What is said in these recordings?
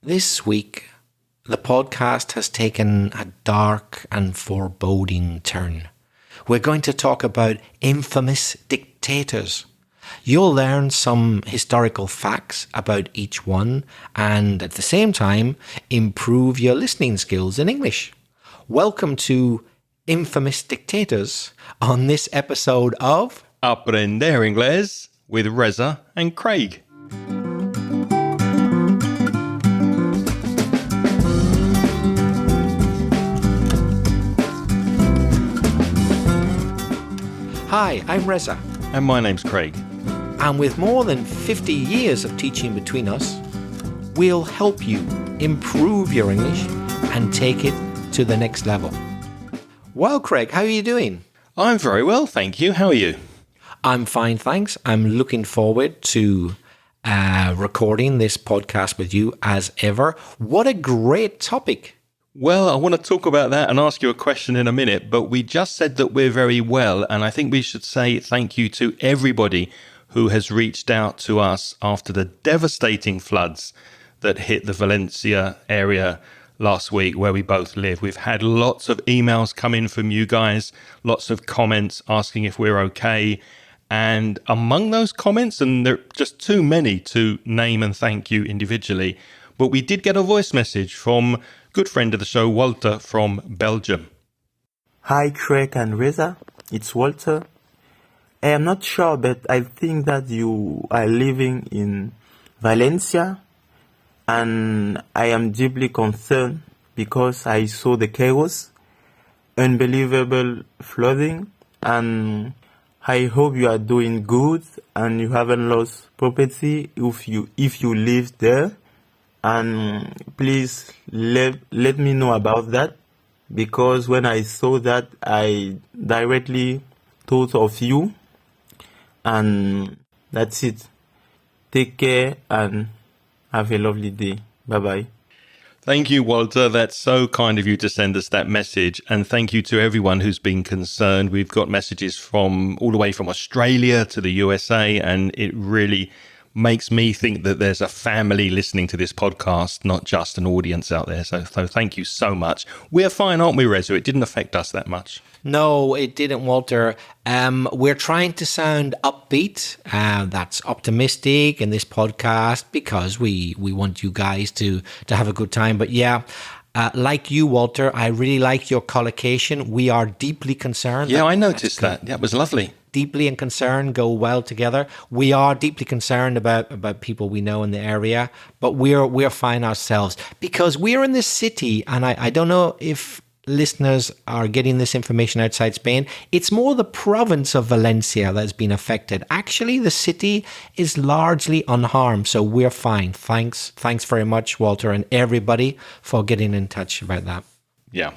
This week, the podcast has taken a dark and foreboding turn. We're going to talk about infamous dictators. You'll learn some historical facts about each one and at the same time improve your listening skills in English. Welcome to Infamous Dictators on this episode of Aprender Inglés with Reza and Craig. Hi, I'm Reza. And my name's Craig. And with more than 50 years of teaching between us, we'll help you improve your English and take it to the next level. Well, Craig, how are you doing? I'm very well, thank you. How are you? I'm fine, thanks. I'm looking forward to recording this podcast with you as ever. What a great topic. Well, I want to talk about that and ask you a question in a minute, but we just said that we're very well, and I think we should say thank you to everybody who has reached out to us after the devastating floods that hit the Valencia area last week where we both live. We've had lots of emails come in from you guys, lots of comments asking if we're okay. And among those comments, and there are just too many to name and thank you individually, but we did get a voice message from good friend of the show, Walter from Belgium. Hi, Craig and Reza. It's Walter. I am not sure, but I think that you are living in Valencia, and I am deeply concerned because I saw the chaos, unbelievable flooding, and I hope you are doing good and you haven't lost property if you live there. And please let me know about that, because when I saw that, I directly thought of you. And that's it. Take care and have a lovely day. Bye-bye. Thank you, Walter. That's so kind of you to send us that message. And thank you to everyone who's been concerned. We've got messages from all the way from Australia to the USA, and it really makes me think that there's a family listening to this podcast, not just an audience out there. So thank you so much. We're fine, aren't we, Reza? It didn't affect us that much. No, it didn't, Walter. We're trying to sound upbeat. That's optimistic in this podcast because we want you guys to have a good time. But yeah, like you, Walter, I really like your collocation. We are deeply concerned. Yeah, I noticed that. That was lovely. Deeply and concerned go well together. We are deeply concerned about people we know in the area, but we're fine ourselves because we're in this city, and I don't know if listeners are getting this information outside Spain. It's more the province of Valencia that's been affected. Actually, the city is largely unharmed, so we're fine. Thanks very much, Walter, and everybody for getting in touch about that. Yeah.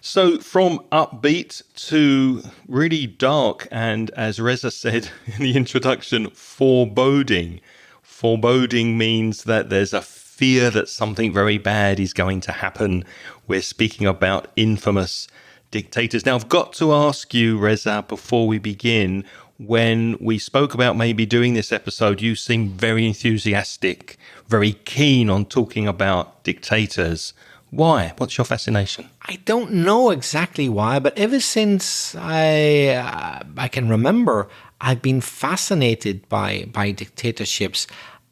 So from upbeat to really dark, and as Reza said in the introduction, foreboding. Foreboding means that there's a fear that something very bad is going to happen. We're speaking about infamous dictators. Now, I've got to ask you, Reza, before we begin, when we spoke about maybe doing this episode, you seemed very enthusiastic, very keen on talking about dictators. Why? What's your fascination? I don't know exactly why, but ever since I can remember, I've been fascinated by dictatorships.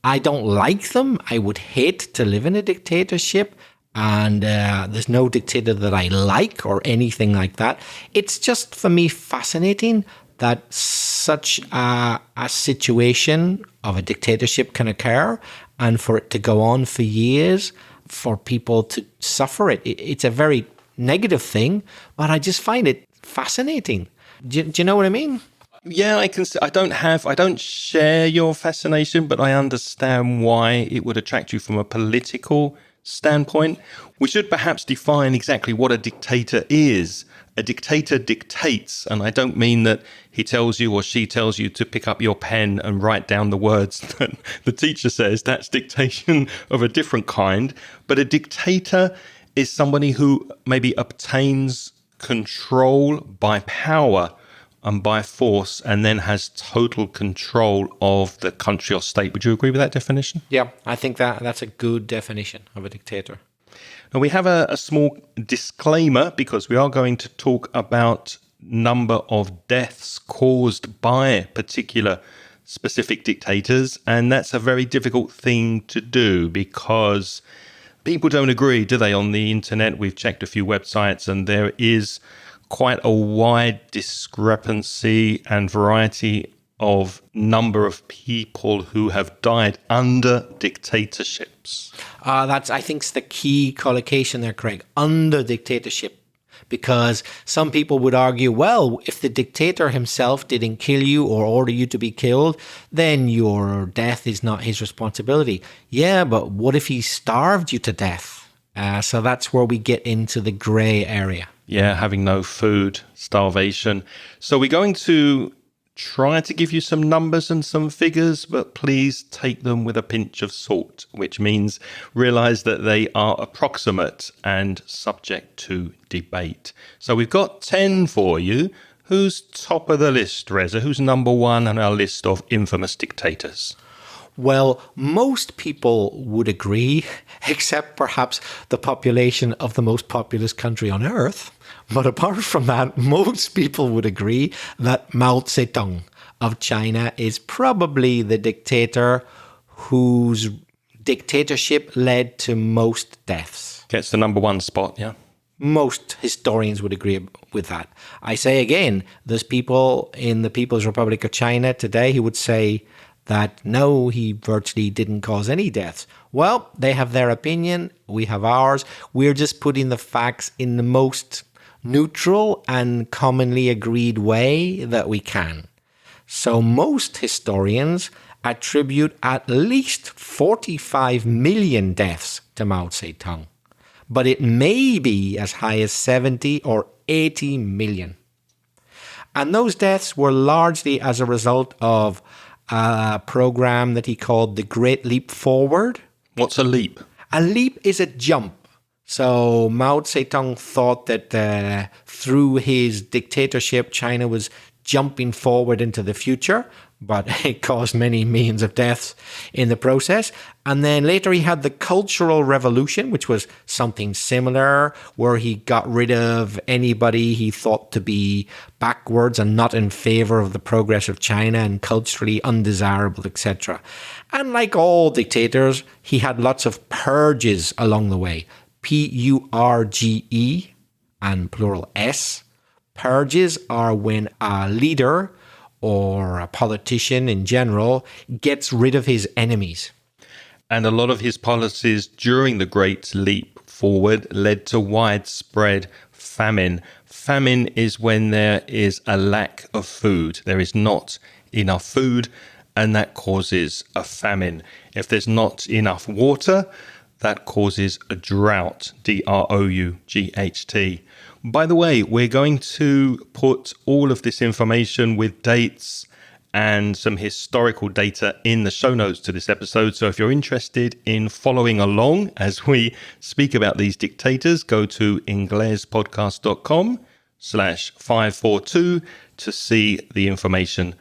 I don't like them. I would hate to live in a dictatorship, and there's no dictator that I like or anything like that. It's just, for me, fascinating that such a situation of a dictatorship can occur and for it to go on for years, for people to suffer it. It's a very negative thing, but I just find it fascinating. Do you know what I mean? Yeah, I don't share your fascination, but I understand why it would attract you from a political standpoint. We should perhaps define exactly what a dictator is. A dictator dictates, and I don't mean that he tells you or she tells you to pick up your pen and write down the words that the teacher says. That's dictation of a different kind. But a dictator is somebody who maybe obtains control by power and by force, and then has total control of the country or state. Would you agree with that definition? Yeah, I think that's a good definition of a dictator. Now, we have a small disclaimer because we are going to talk about number of deaths caused by particular specific dictators, and that's a very difficult thing to do because people don't agree, do they? On the internet, we've checked a few websites, and there is quite a wide discrepancy and variety of number of people who have died under dictatorships. I think, is the key collocation there, Craig. Under dictatorship. Because some people would argue, well, if the dictator himself didn't kill you or order you to be killed, then your death is not his responsibility. Yeah, but what if he starved you to death? So that's where we get into the grey area. Yeah, having no food, starvation. So we're going to try to give you some numbers and some figures, but please take them with a pinch of salt, which means realize that they are approximate and subject to debate. So we've got 10 for you. Who's top of the list, Reza? Who's number one on our list of infamous dictators? Well, most people would agree, except perhaps the population of the most populous country on earth. But apart from that, most people would agree that Mao Zedong of China is probably the dictator whose dictatorship led to most deaths. Gets the number one spot, yeah. Most historians would agree with that. I say again, there's people in the People's Republic of China today who would say that no, he virtually didn't cause any deaths. Well, they have their opinion, we have ours. We're just putting the facts in the most neutral and commonly agreed way that we can. So most historians attribute at least 45 million deaths to Mao Zedong, but it may be as high as 70 or 80 million. And those deaths were largely as a result of a program that he called the Great Leap Forward. What's a leap? A leap is a jump. So Mao Zedong thought that through his dictatorship, China was jumping forward into the future, but it caused many millions of deaths in the process. And then later he had the Cultural Revolution, which was something similar, where he got rid of anybody he thought to be backwards and not in favor of the progress of China and culturally undesirable, etc. And like all dictators, he had lots of purges along the way. Purge and plural S. Purges are when a leader or a politician in general gets rid of his enemies. And a lot of his policies during the Great Leap Forward led to widespread famine. Famine is when there is a lack of food. There is not enough food, and that causes a famine. If there's not enough water, that causes a drought, D-R-O-U-G-H-T. By the way, we're going to put all of this information with dates and some historical data in the show notes to this episode. So if you're interested in following along as we speak about these dictators, go to inglespodcast.com/542 to see the information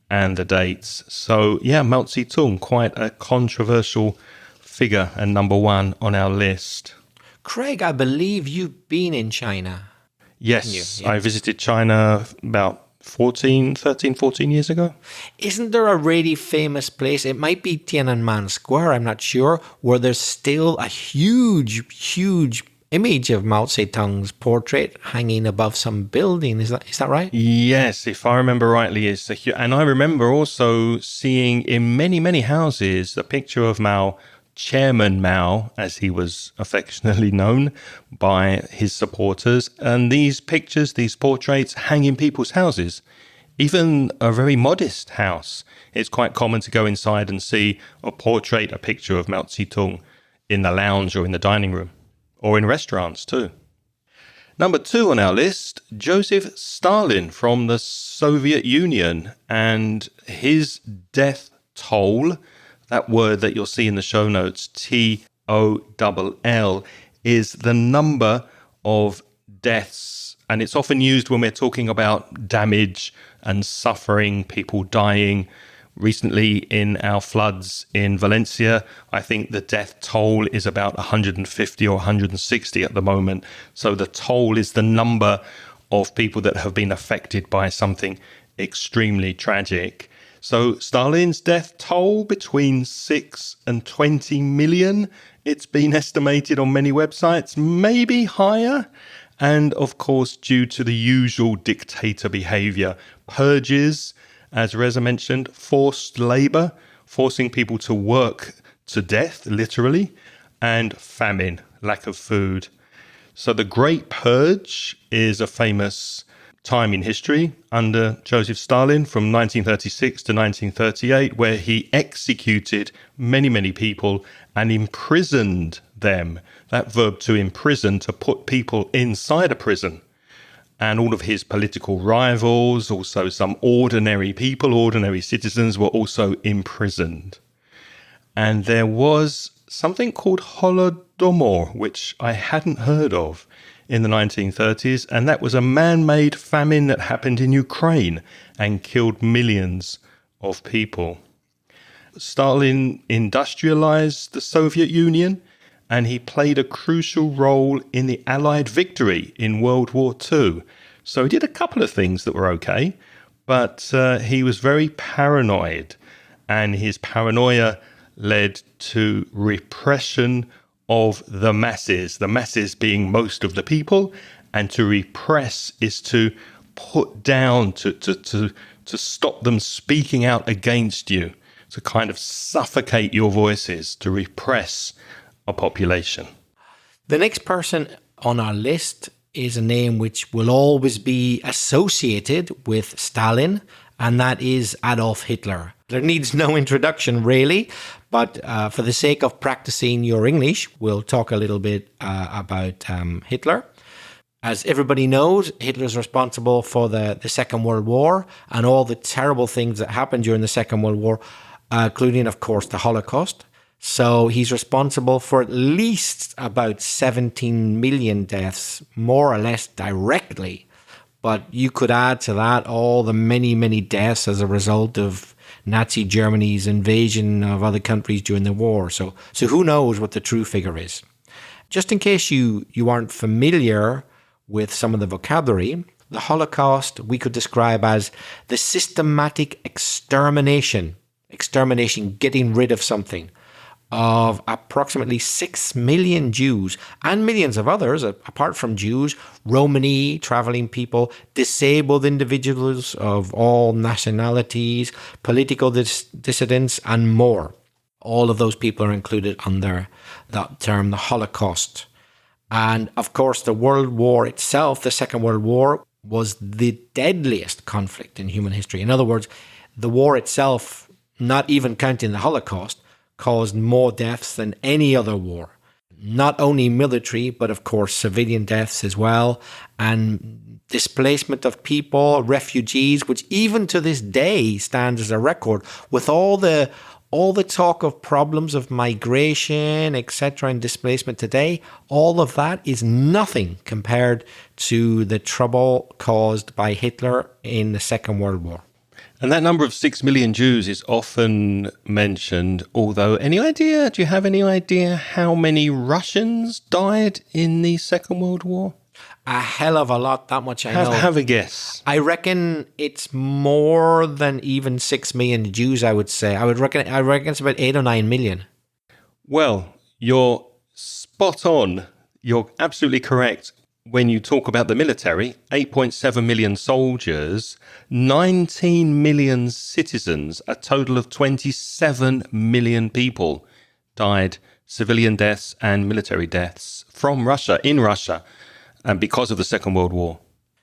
and the dates. So yeah, Mao Zedong, quite a controversial figure and number one on our list. Craig, I believe you've been in China. Yes, I visited China about 14 years ago. Isn't there a really famous place, it might be Tiananmen Square, I'm not sure, where there's still a huge image of Mao Zedong's portrait hanging above some building? Is that right? Yes, if I remember rightly, it's and I remember also seeing in many houses a picture of Mao, Chairman Mao, as he was affectionately known by his supporters. And these pictures, these portraits hang in people's houses, even a very modest house. It's quite common to go inside and see a portrait, a picture of Mao Zedong in the lounge or in the dining room, or in restaurants too. Number 2 on our list, Joseph Stalin from the Soviet Union, and his death toll, that word that you'll see in the show notes, T-O-L-L, is the number of deaths. And it's often used when we're talking about damage and suffering, people dying. Recently, in our floods in Valencia, I think the death toll is about 150 or 160 at the moment. So the toll is the number of people that have been affected by something extremely tragic. So Stalin's death toll between 6 and 20 million. It's been estimated on many websites, maybe higher. And of course, due to the usual dictator behavior, purges, as Reza mentioned, forced labor, forcing people to work to death, literally, and famine, lack of food. So the Great Purge is a famous time in history under Joseph Stalin from 1936 to 1938, where he executed many, many people and imprisoned them. That verb to imprison, to put people inside a prison. And all of his political rivals, also some ordinary people, ordinary citizens, were also imprisoned. And there was something called Holodomor, which I hadn't heard of in the 1930s. And that was a man-made famine that happened in Ukraine and killed millions of people. Stalin industrialized the Soviet Union, and he played a crucial role in the Allied victory in World War II. So he did a couple of things that were okay, but he was very paranoid, and his paranoia led to repression of the masses being most of the people, and to repress is to put down, to stop them speaking out against you, to kind of suffocate your voices, to repress a population. The next person on our list is a name which will always be associated with Stalin, and that is Adolf Hitler. There needs no introduction, really, but for the sake of practicing your English, we'll talk a little bit about Hitler. As everybody knows, Hitler is responsible for the Second World War and all the terrible things that happened during the Second World War, including, of course, the Holocaust. So he's responsible for at least about 17 million deaths, more or less directly. But you could add to that all the many, many deaths as a result of Nazi Germany's invasion of other countries during the war. So who knows what the true figure is. Just in case you aren't familiar with some of the vocabulary, the Holocaust we could describe as the systematic extermination, getting rid of something, of approximately 6 million Jews and millions of others, apart from Jews, Romani, traveling people, disabled individuals of all nationalities, political dissidents, and more. All of those people are included under that term, the Holocaust. And of course, the World War itself, the Second World War, was the deadliest conflict in human history. In other words, the war itself, not even counting the Holocaust, caused more deaths than any other war. Not only military, but of course civilian deaths as well, and displacement of people, refugees, which even to this day stands as a record, with all the talk of problems of migration, etc., and displacement today. All of that is nothing compared to the trouble caused by Hitler in the Second World War. And that number of 6 million Jews is often mentioned, although do you have any idea how many Russians died in the Second World War? A hell of a lot, that much I know. Have a guess. I reckon it's more than even 6 million Jews, I would say. I reckon it's about 8 or 9 million. Well, you're spot on. You're absolutely correct. When you talk about the military, 8.7 million soldiers, 19 million citizens, a total of 27 million people died, civilian deaths and military deaths from Russia, in Russia, and because of the Second World War.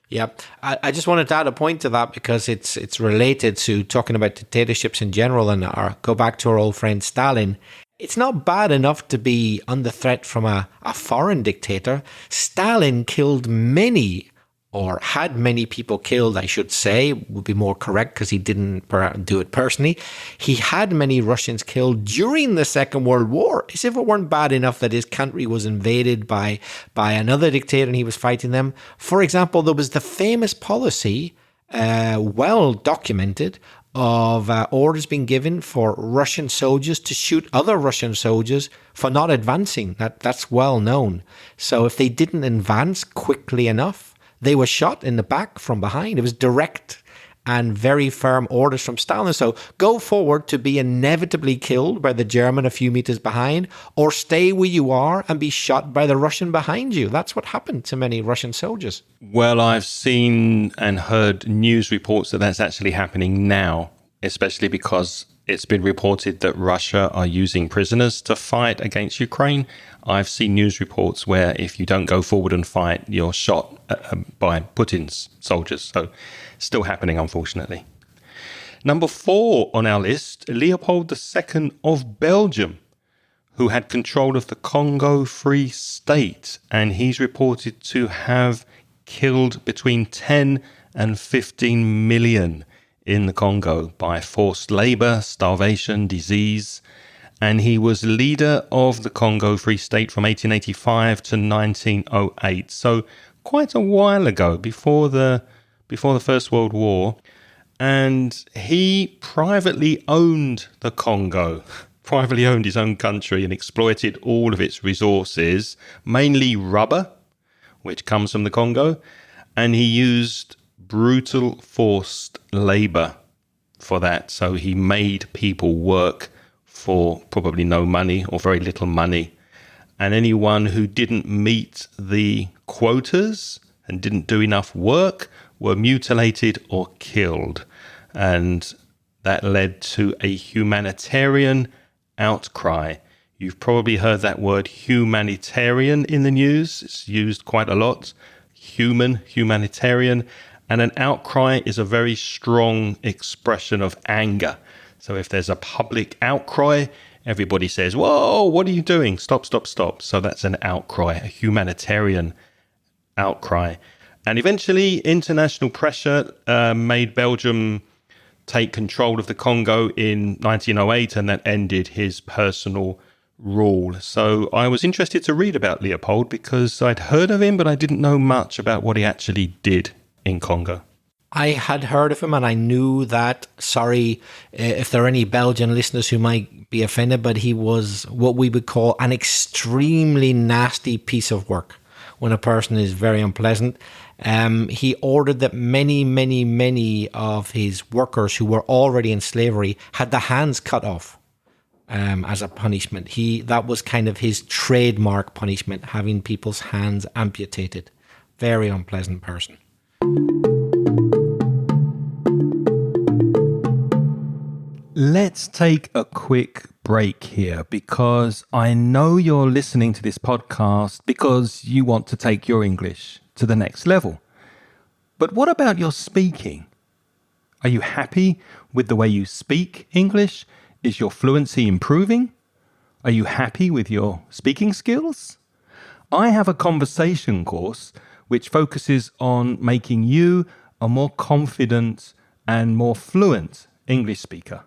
Yeah, I just wanted to add a point to that because it's related to talking about dictatorships in general and go back to our old friend Stalin. It's not bad enough to be under threat from a foreign dictator. Stalin killed many, or had many people killed, I should say, would be more correct because he didn't do it personally. He had many Russians killed during the Second World War, as if it weren't bad enough that his country was invaded by another dictator and he was fighting them. For example, there was the famous policy well documented of orders being given for Russian soldiers to shoot other Russian soldiers for not advancing. That's well known. So if they didn't advance quickly enough, they were shot in the back from behind. It was direct and very firm orders from Stalin. So go forward to be inevitably killed by the German a few meters behind, or stay where you are and be shot by the Russian behind you. That's what happened to many Russian soldiers. Well, I've seen and heard news reports that that's actually happening now, especially because it's been reported that Russia are using prisoners to fight against Ukraine. I've seen news reports where if you don't go forward and fight, you're shot by Putin's soldiers. So still happening, unfortunately. Number 4 on our list, Leopold II of Belgium, who had control of the Congo Free State. And he's reported to have killed between 10 and 15 million in the Congo by forced labor, starvation, disease. And he was leader of the Congo Free State from 1885 to 1908. So quite a while ago, before the First World War. And he privately owned the Congo, privately owned his own country and exploited all of its resources, mainly rubber, which comes from the Congo. And he used brutal forced labor for that. So he made people work for probably no money or very little money. And anyone who didn't meet the quotas and didn't do enough work were mutilated or killed. And that led to a humanitarian outcry. You've probably heard that word humanitarian in the news. It's used quite a lot. Humanitarian. And an outcry is a very strong expression of anger. So if there's a public outcry, everybody says, whoa, what are you doing? Stop, stop, stop. So that's an outcry, a humanitarian outcry. And eventually international pressure made Belgium take control of the Congo in 1908, and that ended his personal rule. So I was interested to read about Leopold because I'd heard of him, but I didn't know much about what he actually did in Congo. I had heard of him and I knew that, sorry if there are any Belgian listeners who might be offended, but he was what we would call an extremely nasty piece of work. When a person is very unpleasant, he ordered that many of his workers who were already in slavery had their hands cut off as a punishment. That was kind of his trademark punishment, having people's hands amputated. Very unpleasant person. Let's take a quick break here because I know you're listening to this podcast because you want to take your English to the next level. But what about your speaking? Are you happy with the way you speak English? Is your fluency improving? Are you happy with your speaking skills? I have a conversation course which focuses on making you a more confident and more fluent English speaker.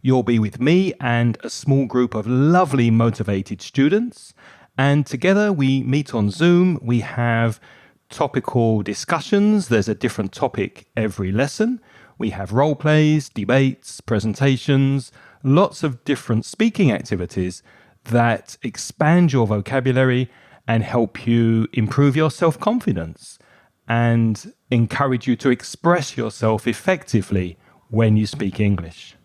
You'll be with me and a small group of lovely motivated students, and together we meet on Zoom. We have topical discussions. There's a different topic every lesson. We have role plays, debates, presentations, lots of different speaking activities that expand your vocabulary and help you improve your self-confidence and encourage you to express yourself effectively when you speak English.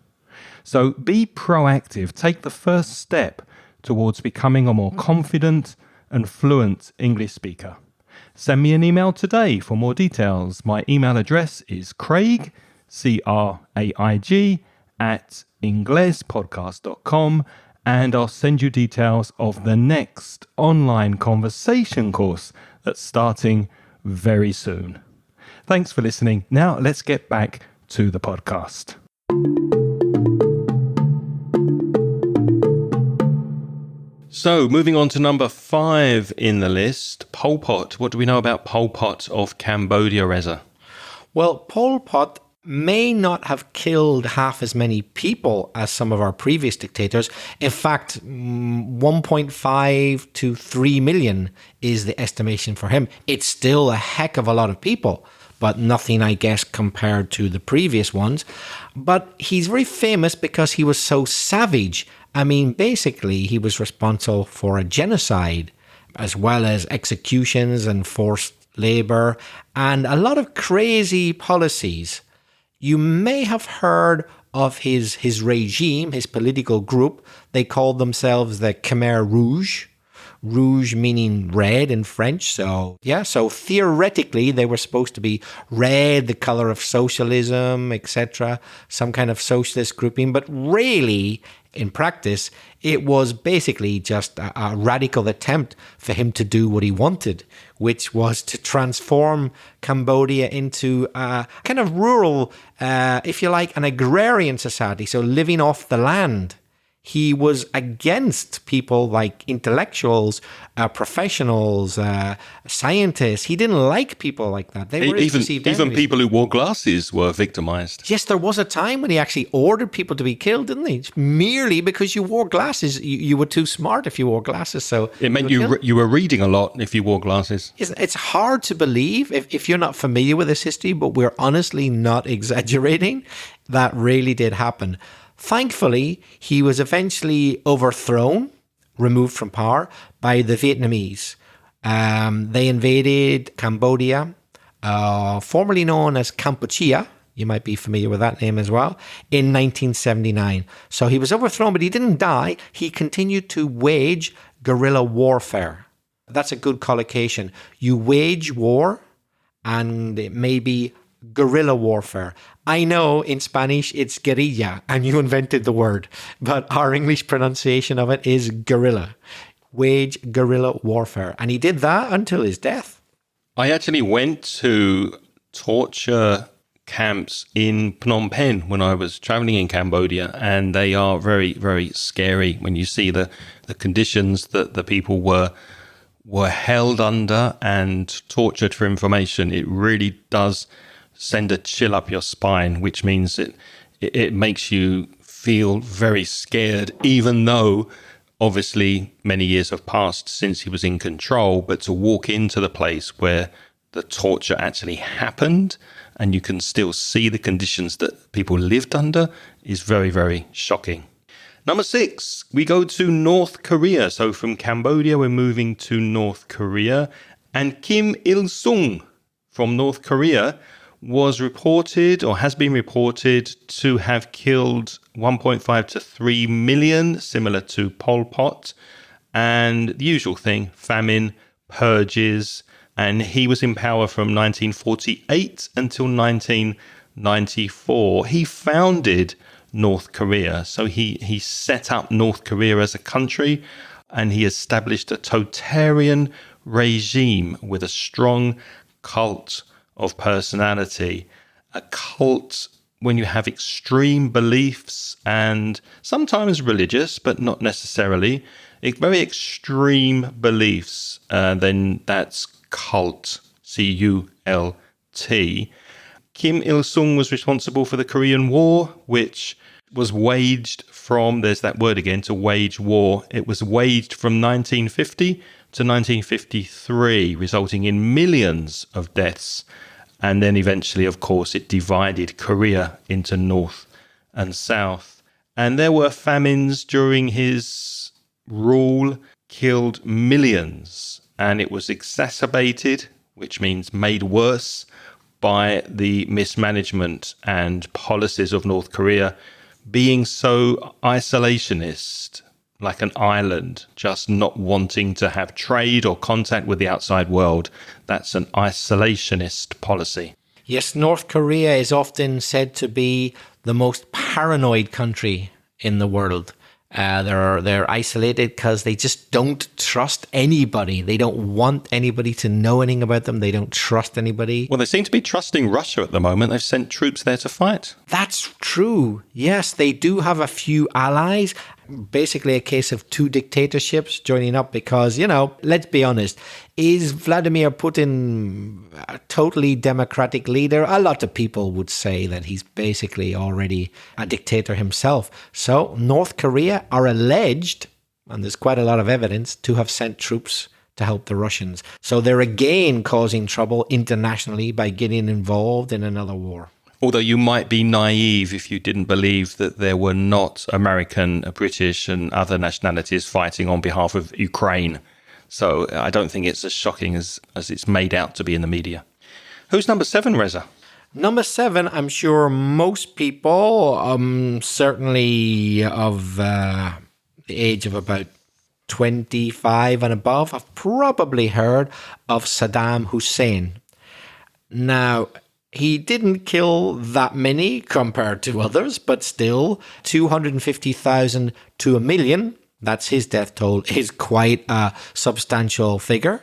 So be proactive. Take the first step towards becoming a more confident and fluent English speaker. Send me an email today for more details. My email address is Craig, Craig, at inglespodcast.com, and I'll send you details of the next online conversation course that's starting very soon. Thanks for listening. Now let's get back to the podcast. So, moving on to number 5 in the list, Pol Pot. What do we know about Pol Pot of Cambodia, Reza? Well, Pol Pot may not have killed half as many people as some of our previous dictators. In fact, 1.5 to 3 million is the estimation for him. It's still a heck of a lot of people, but nothing, I guess, compared to the previous ones. But he's very famous because he was so savage. I mean, basically, he was responsible for a genocide, as well as executions and forced labor, and a lot of crazy policies. You may have heard of his regime, his political group. They called themselves the Khmer Rouge. Rouge meaning red in French. So theoretically they were supposed to be red, the color of socialism, etc., some kind of socialist grouping. But really, in practice, it was basically just a radical attempt for him to do what he wanted, which was to transform Cambodia into a kind of rural, if you like, an agrarian society, so living off the land. He was against people like intellectuals, professionals, scientists. He didn't like people like that. They were even people who wore glasses were victimized. Yes, there was a time when he actually ordered people to be killed, didn't he? Merely because you wore glasses. You were too smart if you wore glasses. So it meant you were reading a lot if you wore glasses. It's hard to believe if you're not familiar with this history, but we're honestly not exaggerating. That really did happen. Thankfully, he was eventually overthrown, removed from power by the Vietnamese. They invaded Cambodia, formerly known as Kampuchea. You might be familiar with that name as well, in 1979. So he was overthrown, but he didn't die. He continued to wage guerrilla warfare. That's a good collocation. You wage war, and it may be guerrilla warfare. I know in Spanish it's guerrilla, and you invented the word, but our English pronunciation of it is guerrilla. Wage guerrilla warfare. And he did that until his death. I actually went to torture camps in Phnom Penh when I was traveling in Cambodia, and they are very, very scary when you see the conditions that the people were held under and tortured for information. It really does send a chill up your spine, which means it makes you feel very scared, even though obviously many years have passed since he was in control. But to walk into the place where the torture actually happened and you can still see the conditions that people lived under is very, very shocking. Number 6, we go to North Korea. So from Cambodia, we're moving to North Korea. And Kim Il-sung from North Korea was reported, or has been reported, to have killed 1.5 to 3 million, similar to Pol Pot. And the usual thing, famine, purges. And he was in power from 1948 until 1994. He founded North Korea. So he set up North Korea as a country, and he established a totalitarian regime with a strong cult of personality. A cult when you have extreme beliefs and sometimes religious, but not necessarily, very extreme beliefs, then that's cult, C-U-L-T. Kim Il-sung was responsible for the Korean War, which was waged from, there's that word again, to wage war. It was waged from 1950 to 1953, resulting in millions of deaths. And then eventually, of course, it divided Korea into North and South. And there were famines during his rule, killed millions. And it was exacerbated, which means made worse, by the mismanagement and policies of North Korea being so isolationist, like an island, just not wanting to have trade or contact with the outside world. That's an isolationist policy. Yes, North Korea is often said to be the most paranoid country in the world. They're isolated because they just don't trust anybody. They don't want anybody to know anything about them. They don't trust anybody. Well, they seem to be trusting Russia at the moment. They've sent troops there to fight. That's true. Yes, they do have a few allies. Basically a case of two dictatorships joining up because, let's be honest, is Vladimir Putin a totally democratic leader? A lot of people would say that he's basically already a dictator himself. So North Korea are alleged, and there's quite a lot of evidence, to have sent troops to help the Russians. So they're again causing trouble internationally by getting involved in another war. Although you might be naive if you didn't believe that there were not American, British and other nationalities fighting on behalf of Ukraine. So I don't think it's as shocking as it's made out to be in the media. Who's number 7, Reza? Number 7, I'm sure most people, certainly of the age of about 25 and above, have probably heard of Saddam Hussein. Now, he didn't kill that many compared to others, but still 250,000 to 1 million, that's his death toll, is quite a substantial figure.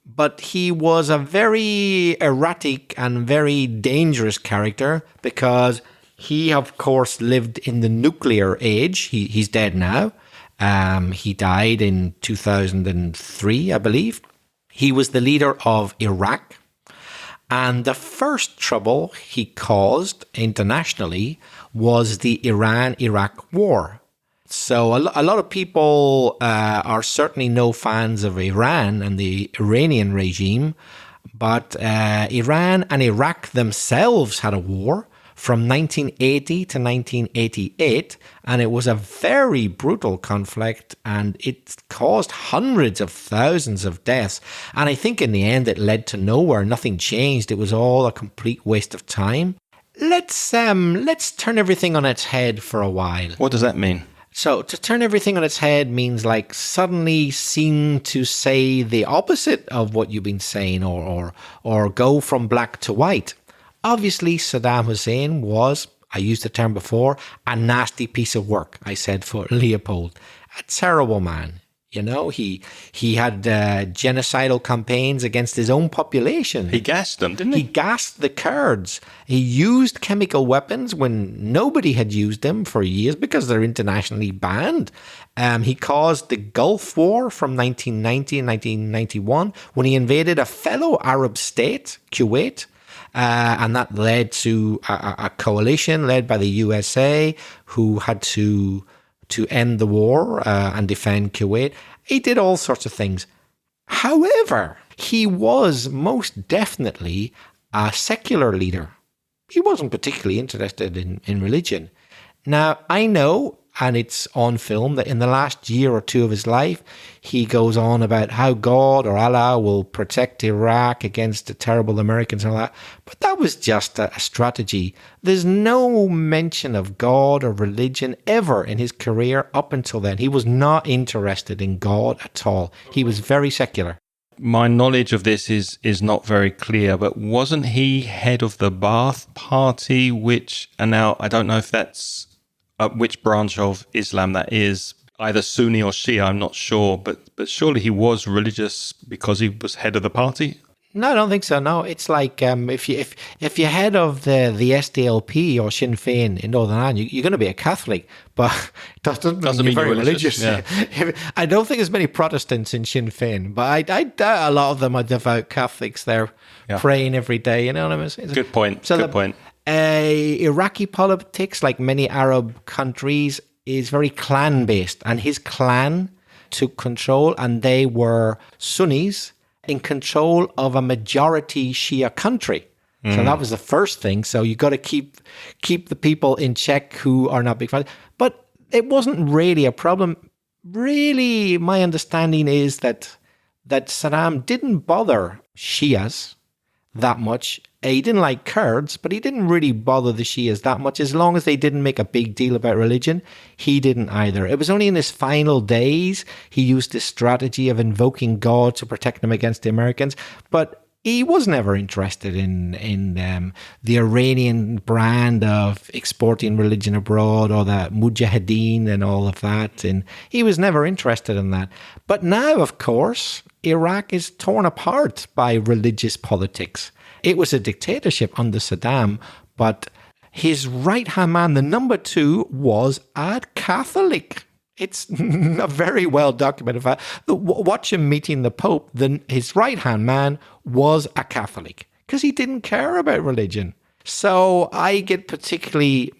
But he was a very erratic and very dangerous character because he, of course, lived in the nuclear age. He's dead now. He died in 2003, I believe. He was the leader of Iraq. And the first trouble he caused internationally was the Iran-Iraq war. So a lot of people are certainly no fans of Iran and the Iranian regime, but Iran and Iraq themselves had a war from 1980 to 1988, and it was a very brutal conflict, and it caused hundreds of thousands of deaths. And I think in the end it led to nowhere. Nothing changed. It was all a complete waste of time. Let's turn everything on its head for a while. What does that mean? So to turn everything on its head means like suddenly seem to say the opposite of what you've been saying, or go from black to white. Obviously, Saddam Hussein was, I used the term before, a nasty piece of work, I said for Leopold. A terrible man. You know, he had genocidal campaigns against his own population. He gassed them, didn't he? He gassed the Kurds. He used chemical weapons when nobody had used them for years because they're internationally banned. He caused the Gulf War from 1990 and 1991 when he invaded a fellow Arab state, Kuwait. And that led to a coalition led by the USA who had to end the war and defend Kuwait. He did all sorts of things. However, he was most definitely a secular leader. He wasn't particularly interested in religion. Now, I know, and it's on film, that in the last year or two of his life, he goes on about how God or Allah will protect Iraq against the terrible Americans and all that. But that was just a strategy. There's no mention of God or religion ever in his career up until then. He was not interested in God at all. He was very secular. My knowledge of this is not very clear, but wasn't he head of the Ba'ath Party, which, and now I don't know if that's which branch of Islam that is, either Sunni or Shia, I'm not sure, but surely he was religious because he was head of the party? No, I don't think so. No, it's like if you're head of the SDLP or Sinn Féin in Northern Ireland, you're going to be a Catholic, but it doesn't mean you're very religious. Yeah. I don't think there's many Protestants in Sinn Féin, but I doubt a lot of them are devout Catholics. They're praying every day. You know what I mean? Good point. Good point. Iraqi politics, like many Arab countries, is very clan-based, and his clan took control, and they were Sunnis in control of a majority Shia country. So that was the first thing. So you got to keep the people in check who are not big fans. But it wasn't really a problem. Really, my understanding is that Saddam didn't bother Shias that much. He didn't like Kurds, but he didn't really bother the Shias that much. As long as they didn't make a big deal about religion, he didn't either. It was only in his final days he used this strategy of invoking God to protect them against the Americans. But he was never interested in the Iranian brand of exporting religion abroad or the Mujahideen and all of that. And he was never interested in that. But now, of course, Iraq is torn apart by religious politics. It was a dictatorship under Saddam, but his right-hand man, the number 2, was a Catholic. It's a very well documented fact. Watch him meeting the Pope. His right-hand man was a Catholic because he didn't care about religion. So I get particularly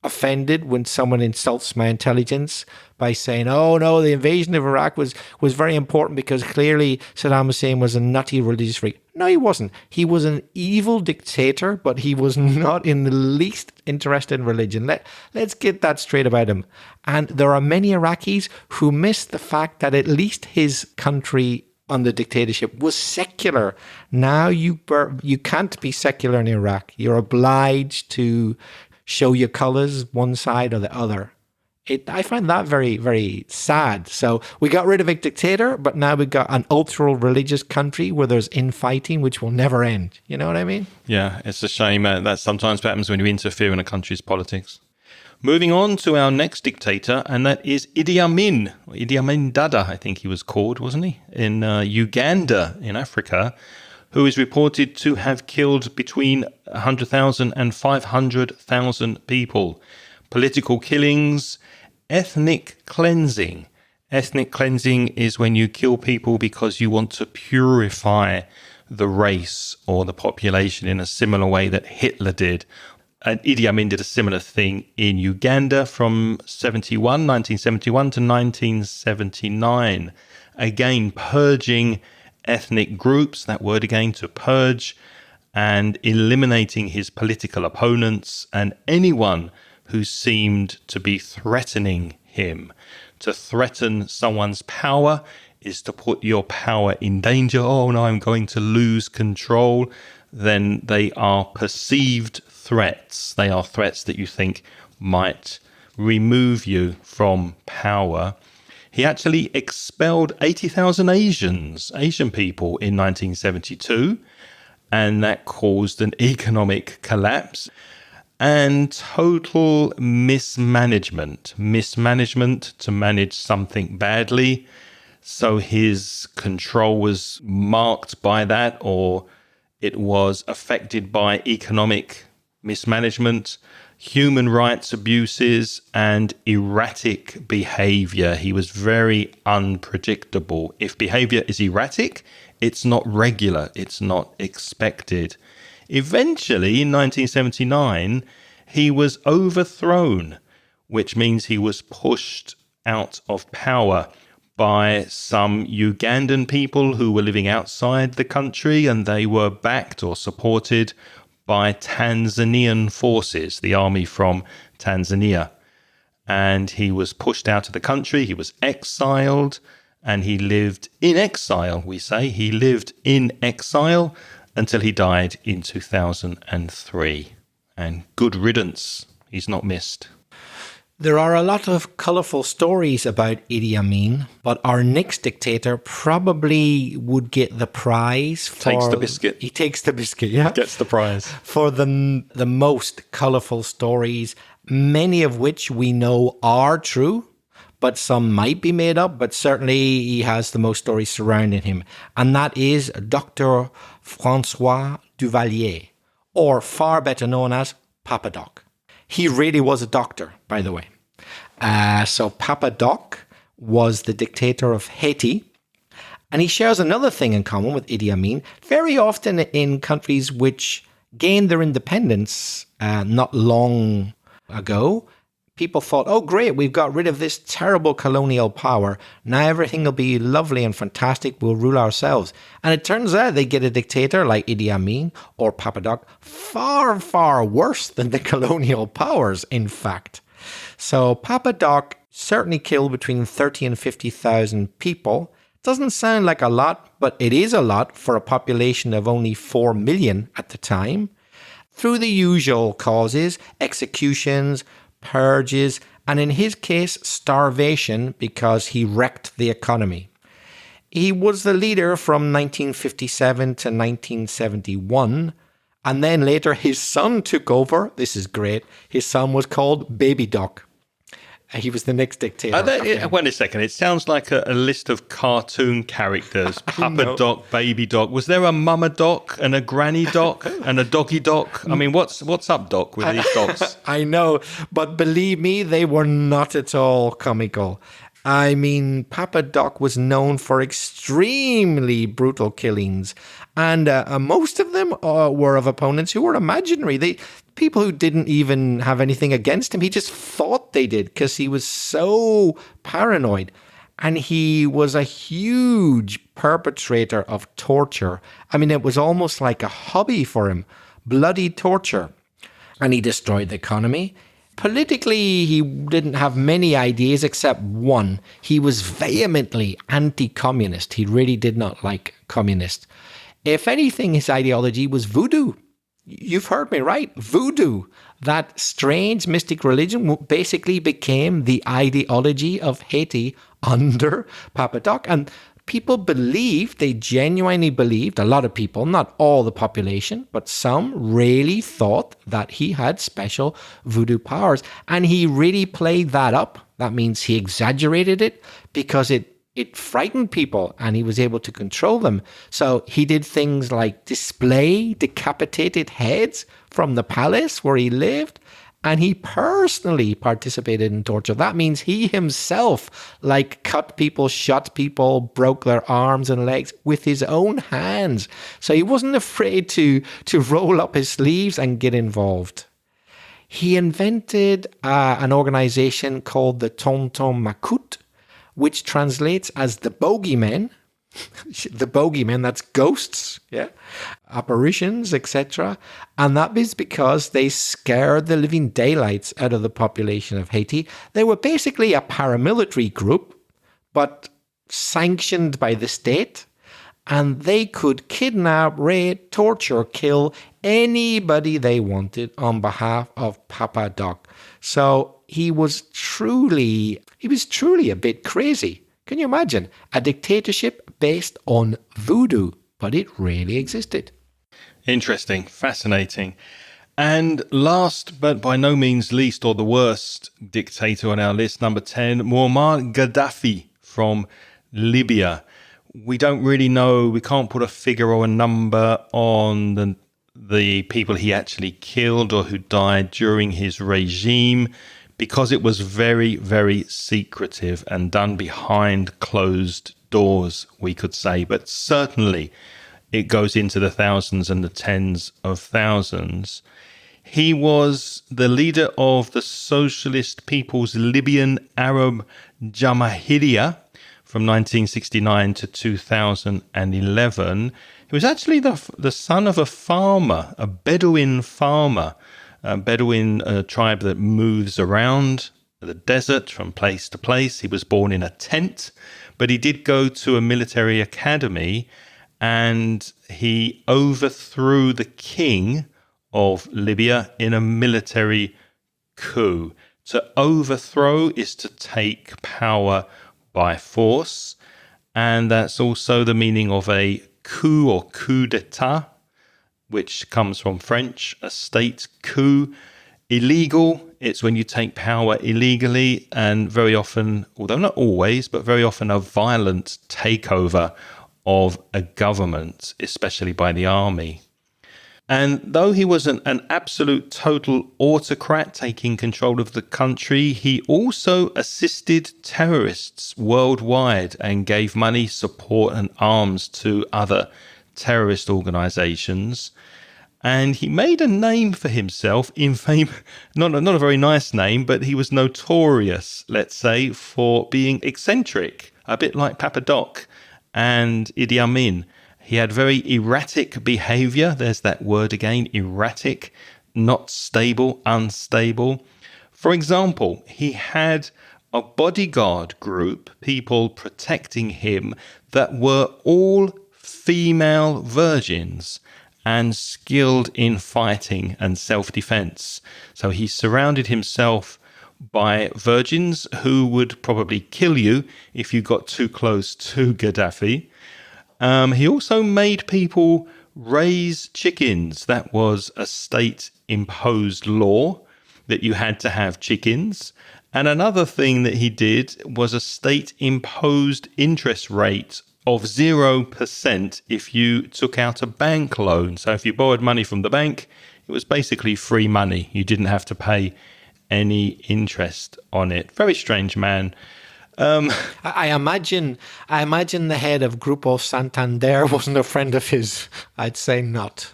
offended when someone insults my intelligence by saying, oh no, the invasion of Iraq was very important because clearly Saddam Hussein was a nutty religious freak. No, he wasn't. He was an evil dictator, but he was not in the least interested in religion. Let's get that straight about him. And there are many Iraqis who miss the fact that at least his country under dictatorship was secular. Now you can't be secular in Iraq. You're obliged to show your colors, one side or the other. I find that very, very sad. So we got rid of a dictator, but now we've got an ultra-religious country where there's infighting, which will never end. You know what I mean? Yeah, it's a shame that sometimes happens when you interfere in a country's politics. Moving on to our next dictator, and that is Idi Amin. Idi Amin Dada, I think he was called, wasn't he? In Uganda, in Africa, who is reported to have killed between 100,000 and 500,000 people. Political killings, ethnic cleansing. Ethnic cleansing is when you kill people because you want to purify the race or the population in a similar way that Hitler did. And Idi Amin did a similar thing in Uganda from 1971 to 1979. Again, purging ethnic groups, that word again, to purge, and eliminating his political opponents and anyone who seemed to be threatening him. To threaten someone's power is to put your power in danger. Oh no, I'm going to lose control. Then they are perceived threats. They are threats that you think might remove you from power. He actually expelled 80,000 Asian people in 1972, and that caused an economic collapse and total mismanagement to manage something badly. So his control was marked by that, or it was affected by economic mismanagement, human rights abuses, and erratic behavior. He was very unpredictable. If behavior is erratic, it's not regular, it's not expected. Eventually, in 1979, he was overthrown, which means he was pushed out of power by some Ugandan people who were living outside the country, and they were backed or supported by Tanzanian forces, the army from Tanzania. And he was pushed out of the country, he was exiled, and he lived in exile, we say. He lived in exile until he died in 2003. And good riddance, he's not missed. There are a lot of colourful stories about Idi Amin, but our next dictator probably would get the prize for... Takes the biscuit. He takes the biscuit, yeah. Gets the prize. For the most colourful stories, many of which we know are true, but some might be made up, but certainly he has the most stories surrounding him. And that is Dr. Francois Duvalier, or far better known as Papa Doc. He really was a doctor, by the way. So Papa Doc was the dictator of Haiti, and he shares another thing in common with Idi Amin. Very often in countries which gained their independence not long ago, people thought, oh great, we've got rid of this terrible colonial power. Now everything will be lovely and fantastic. We'll rule ourselves. And it turns out they get a dictator like Idi Amin or Papa Doc far, far worse than the colonial powers, in fact. So Papa Doc certainly killed between 30 and 50,000 people. Doesn't sound like a lot, but it is a lot for a population of only 4 million at the time. Through the usual causes, executions, purges, and in his case, starvation, because he wrecked the economy. He was the leader from 1957 to 1971, and then later his son took over. This is great. His son was called Baby Doc. He was the next dictator. Wait a second. It sounds like a list of cartoon characters. Papa Doc, Baby Doc. Was there a Mama Doc and a Granny Doc and a Doggy Doc? I mean, what's up, Doc, with these docs? I know, but believe me, they were not at all comical. I mean, Papa Doc was known for extremely brutal killings, and most of them were of opponents who were imaginary. People who didn't even have anything against him. He just thought they did because he was so paranoid. And he was a huge perpetrator of torture. I mean, it was almost like a hobby for him, bloody torture. And he destroyed the economy. Politically, he didn't have many ideas except one. He was vehemently anti-communist. He really did not like communists. If anything, his ideology was voodoo. You've heard me right. Voodoo. That strange mystic religion basically became the ideology of Haiti under Papa Doc. And people believed, they genuinely believed, a lot of people, not all the population, but some really thought that he had special voodoo powers. And he really played that up. That means he exaggerated it because it frightened people and he was able to control them. So he did things like display decapitated heads from the palace where he lived. And he personally participated in torture. That means he himself, cut people, shot people, broke their arms and legs with his own hands. So he wasn't afraid to roll up his sleeves and get involved. He invented an organization called the Tonton Macoute, which translates as the bogeymen. The bogeymen, that's ghosts, yeah, apparitions, etc. And that is because they scared the living daylights out of the population of Haiti. They were basically a paramilitary group, but sanctioned by the state. And they could kidnap, rape, torture, kill anybody they wanted on behalf of Papa Doc. So he was truly a bit crazy. Can you imagine? A dictatorship based on voodoo, but it really existed. Interesting, fascinating. And last but by no means least, or the worst dictator on our list, number 10, Muammar Gaddafi from Libya. We don't really know, we can't put a figure or a number on the people he actually killed or who died during his regime, because it was very, very secretive and done behind closed doors, we could say. But certainly it goes into the thousands and the tens of thousands. He was the leader of the Socialist People's Libyan Arab Jamahiriya from 1969 to 2011. He was actually the son of a farmer, a Bedouin farmer, a Bedouin tribe that moves around the desert from place to place. He was born in a tent, but he did go to a military academy and he overthrew the king of Libya in a military coup. To overthrow is to take power by force, and that's also the meaning of a coup or coup d'etat, which comes from French, a state coup. Illegal, it's when you take power illegally, and very often, although not always, but very often a violent takeover of a government, especially by the army. And though he was an absolute total autocrat taking control of the country, he also assisted terrorists worldwide and gave money, support and arms to other terrorist organizations. And he made a name for himself in fame, not a very nice name, but he was notorious, let's say, for being eccentric, a bit like Papa Doc and Idi Amin. He had very erratic behavior. There's that word again, erratic, not stable, unstable. For example, he had a bodyguard group, people protecting him, that were all female virgins and skilled in fighting and self-defense. So he surrounded himself by virgins who would probably kill you if you got too close to Gaddafi. He also made people raise chickens. That was a state-imposed law that you had to have chickens. And another thing that he did was a state-imposed interest rate of 0% if you took out a bank loan. So if you borrowed money from the bank, it was basically free money. You didn't have to pay any interest on it. Very strange man. I imagine the head of Grupo Santander wasn't a friend of his. I'd say not.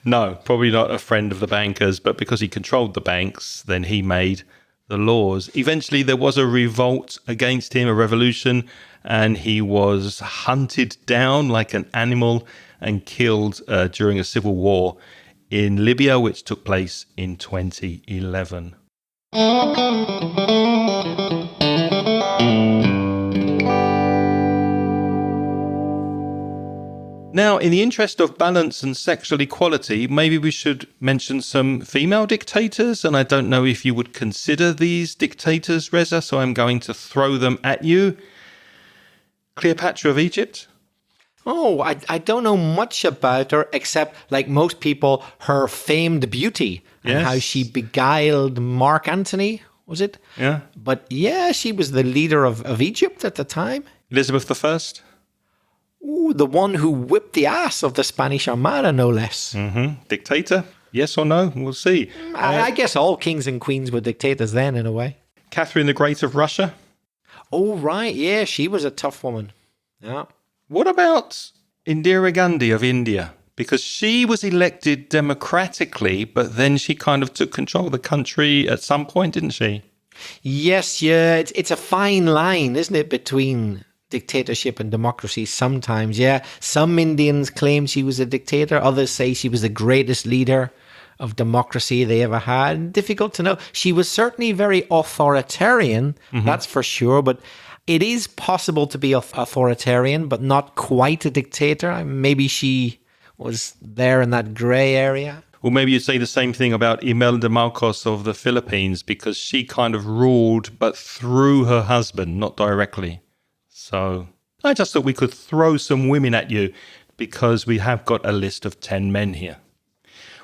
No, probably not a friend of the bankers, but because he controlled the banks, then he made the laws. Eventually, there was a revolt against him, a revolution, and he was hunted down like an animal and killed during a civil war in Libya, which took place in 2011. Now, in the interest of balance and sexual equality, maybe we should mention some female dictators. And I don't know if you would consider these dictators, Reza, so I'm going to throw them at you. Cleopatra of Egypt. Oh, I don't know much about her, except, like most people, her famed beauty and how she beguiled Mark Antony, was it? Yeah. But yeah, she was the leader of Egypt at the time. Elizabeth I. Ooh, the one who whipped the ass of the Spanish Armada, no less. Mm-hmm. Dictator? Yes or no? We'll see. I guess all kings and queens were dictators then, in a way. Catherine the Great of Russia? Oh, right. Yeah, she was a tough woman. Yeah. What about Indira Gandhi of India? Because she was elected democratically, but then she kind of took control of the country at some point, didn't she? Yes, yeah. It's a fine line, isn't it, between dictatorship and democracy sometimes, yeah. Some Indians claim she was a dictator. Others say she was the greatest leader of democracy they ever had. Difficult to know. She was certainly very authoritarian, that's for sure. But it is possible to be authoritarian, but not quite a dictator. Maybe she was there in that grey area. Or maybe you'd say the same thing about Imelda Marcos of the Philippines, because she kind of ruled, but through her husband, not directly. So I just thought we could throw some women at you because we have got a list of 10 men here.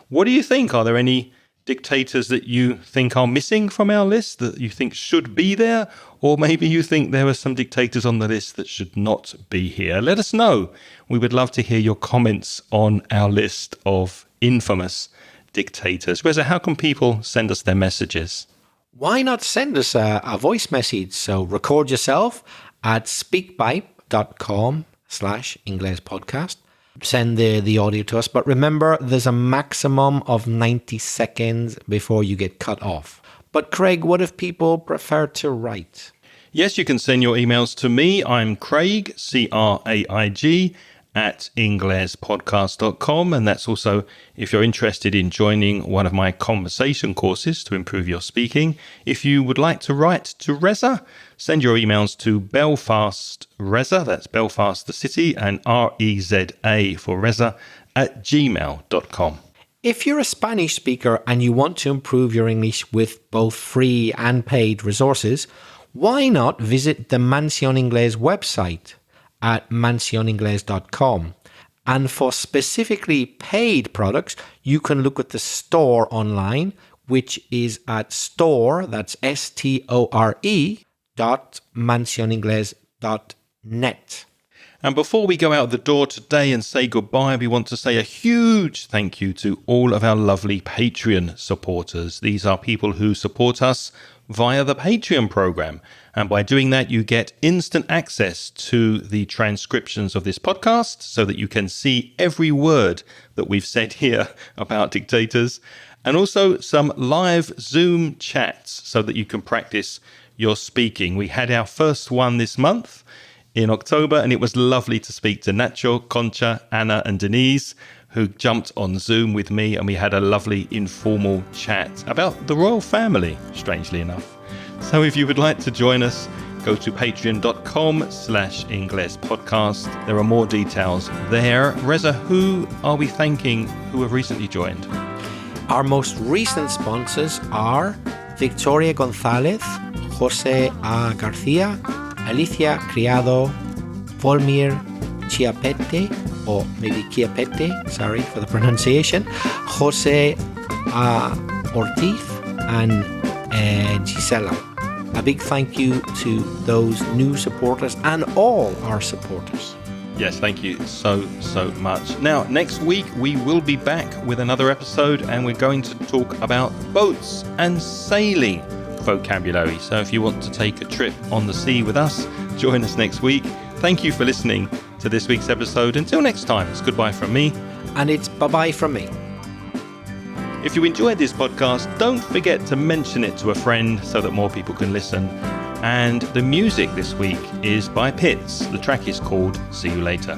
What do you think? Are there any dictators that you think are missing from our list that you think should be there? Or maybe you think there are some dictators on the list that should not be here? Let us know. We would love to hear your comments on our list of infamous dictators. Reza, how can people send us their messages? Why not send us a voice message? So record yourself at speakpipe.com/Ingles podcast. Send the audio to us. But remember, there's a maximum of 90 seconds before you get cut off. But Craig, what if people prefer to write? Yes, you can send your emails to me. I'm Craig, Craig, at inglespodcast.com. And that's also if you're interested in joining one of my conversation courses to improve your speaking. If you would like to write to Reza, send your emails to Belfast Reza, that's Belfast the city, and REZA for Reza, at gmail.com. If you're a Spanish speaker and you want to improve your English with both free and paid resources, why not visit the Mansión Inglés website at mansioningles.com. And for specifically paid products, you can look at the store online, which is at store, that's store.mansioningles.net. And before we go out the door today and say goodbye, we want to say a huge thank you to all of our lovely Patreon supporters. These are people who support us via the Patreon program. And by doing that, you get instant access to the transcriptions of this podcast so that you can see every word that we've said here about dictators, and also some live Zoom chats so that you can practice your speaking. We had our first one this month in October, and it was lovely to speak to Nacho, Concha, Anna, and Denise, who jumped on Zoom with me, and we had a lovely informal chat about the royal family, strangely enough. So if you would like to join us, go to patreon.com/Ingles podcast. There are more details there. Reza, who are we thanking who have recently joined? Our most recent sponsors are Victoria González, Jose A. García, Alicia Criado, Volmir Chiapete, or maybe Chiapete, sorry for the pronunciation, Jose Ortiz, and Gisela. A big thank you to those new supporters and all our supporters. Yes, thank you so much. Now, next week we will be back with another episode, and we're going to talk about boats and sailing vocabulary. So if you want to take a trip on the sea with us, join us next week. Thank you for listening to this week's episode. Until next time, it's goodbye from me. And it's bye-bye from me. If you enjoyed this podcast, don't forget to mention it to a friend so that more people can listen. And the music this week is by Pitts. The track is called See You Later.